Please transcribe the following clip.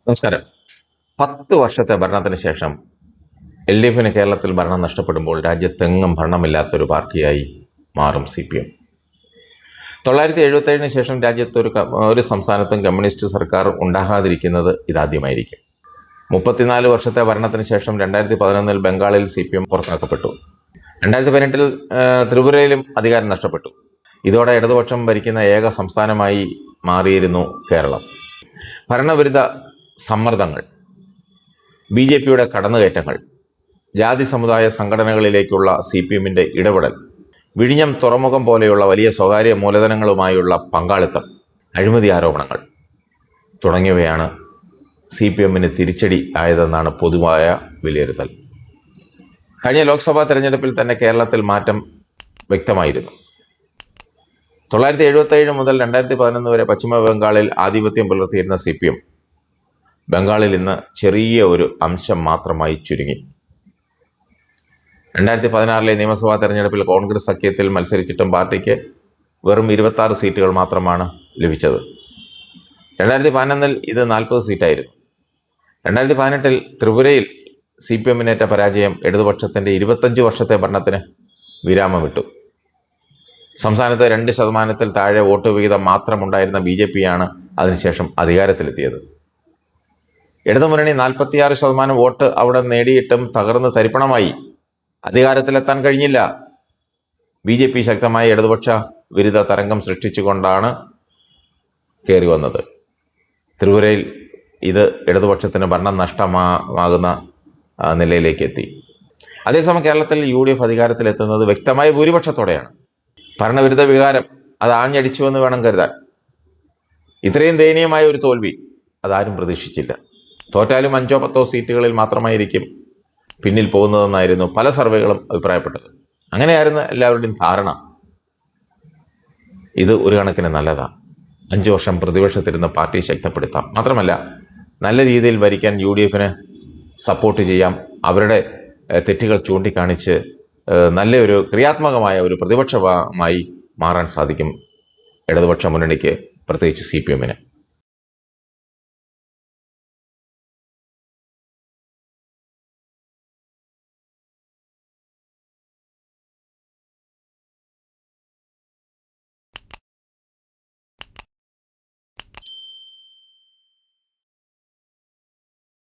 നമസ്കാരം. 10 വർഷത്തെ ഭരണത്തിന് ശേഷം LDFന് കേരളത്തിൽ ഭരണം നഷ്ടപ്പെടുമ്പോൾ രാജ്യത്തെങ്ങും ഭരണമില്ലാത്തൊരു പാർട്ടിയായി മാറും CPM. 977 ശേഷം രാജ്യത്ത് ഒരു സംസ്ഥാനത്തും കമ്മ്യൂണിസ്റ്റ് സർക്കാർ ഉണ്ടാകാതിരിക്കുന്നത് ഇതാദ്യമായിരിക്കും. 34 വർഷത്തെ ഭരണത്തിന് ശേഷം 2011 ബംഗാളിൽ CPM പുറത്താക്കപ്പെട്ടു. 2018 ത്രിപുരയിലും അധികാരം നഷ്ടപ്പെട്ടു. ഇതോടെ ഇടതുപക്ഷം ഭരിക്കുന്ന ഏക സംസ്ഥാനമായി മാറിയിരുന്നു കേരളം. ഭരണവിരുദ്ധ സമ്മർദ്ദങ്ങൾ, BJPയുടെ കടന്നുകയറ്റങ്ങൾ, ജാതി സമുദായ സംഘടനകളിലേക്കുള്ള CPMന്റെ ഇടപെടൽ, വിഴിഞ്ഞം തുറമുഖം പോലെയുള്ള വലിയ സ്വകാര്യ മൂലധനങ്ങളുമായുള്ള പങ്കാളിത്തം, അഴിമതി ആരോപണങ്ങൾ തുടങ്ങിയവയാണ് CPMന് തിരിച്ചടി ആയതെന്നാണ് പൊതുവായ വിലയിരുത്തൽ. കഴിഞ്ഞ ലോക്സഭാ തെരഞ്ഞെടുപ്പിൽ തന്നെ കേരളത്തിൽ മാറ്റം വ്യക്തമായിരുന്നു. 977 മുതൽ 2011 വരെ പശ്ചിമ ബംഗാളിൽ ആധിപത്യം പുലർത്തിയിരുന്ന CPM ബംഗാളിൽ ഇന്ന് ചെറിയ ഒരു അംശം മാത്രമായി ചുരുങ്ങി. 2016 നിയമസഭാ തെരഞ്ഞെടുപ്പിൽ കോൺഗ്രസ് സഖ്യത്തിൽ മത്സരിച്ചിട്ടും പാർട്ടിക്ക് വെറും 26 സീറ്റുകൾ മാത്രമാണ് ലഭിച്ചത്. 2011 ഇത് 40 സീറ്റായിരുന്നു. 2018 ത്രിപുരയിൽ CPMനേറ്റ പരാജയം ഇടതുപക്ഷത്തിൻ്റെ 25 വർഷത്തെ ഭരണത്തിന് വിരാമമിട്ടു. സംസ്ഥാനത്ത് 2% താഴെ വോട്ട് വിഹിതം മാത്രമുണ്ടായിരുന്ന BJPയാണ് അതിനുശേഷം അധികാരത്തിലെത്തിയത്. ഇടതുമുന്നണി 46% വോട്ട് അവിടെ നേടിയിട്ടും തകർന്ന് തരിപ്പണമായി. അധികാരത്തിലെത്താൻ കഴിഞ്ഞില്ല. BJP ശക്തമായ ഇടതുപക്ഷ വിരുദ്ധ തരംഗം സൃഷ്ടിച്ചുകൊണ്ടാണ് കയറി വന്നത്. ത്രിപുരയിൽ ഇത് ഇടതുപക്ഷത്തിന് ഭരണം നഷ്ടമാകുന്ന നിലയിലേക്ക് എത്തി. അതേസമയം കേരളത്തിൽ UDF അധികാരത്തിലെത്തുന്നത് വ്യക്തമായ ഭൂരിപക്ഷത്തോടെയാണ്. ഭരണവിരുദ്ധ വികാരം അത് ആഞ്ഞടിച്ചുവെന്ന് വേണം കരുതാൻ. ഇത്രയും ദയനീയമായ ഒരു തോൽവി അതാരും പ്രതീക്ഷിച്ചില്ല. തോറ്റാലും 5-10 സീറ്റുകളിൽ മാത്രമായിരിക്കും പിന്നിൽ പോകുന്നതെന്നായിരുന്നു പല സർവേകളും അഭിപ്രായപ്പെട്ടത്. അങ്ങനെയായിരുന്നു എല്ലാവരുടെയും ധാരണ. ഇത് ഒരു കണക്കിന് നല്ലതാണ്. 5 വർഷം പ്രതിപക്ഷത്തിരുന്ന പാർട്ടി ശക്തിപ്പെടുത്താം. മാത്രമല്ല, നല്ല രീതിയിൽ ഭരിക്കാൻ UDFന് സപ്പോർട്ട് ചെയ്യാം. അവരുടെ തെറ്റുകൾ ചൂണ്ടിക്കാണിച്ച് നല്ലൊരു ക്രിയാത്മകമായ ഒരു പ്രതിപക്ഷമായി മാറാൻ സാധിക്കും ഇടതുപക്ഷ മുന്നണിക്ക്, പ്രത്യേകിച്ച് CPMന്.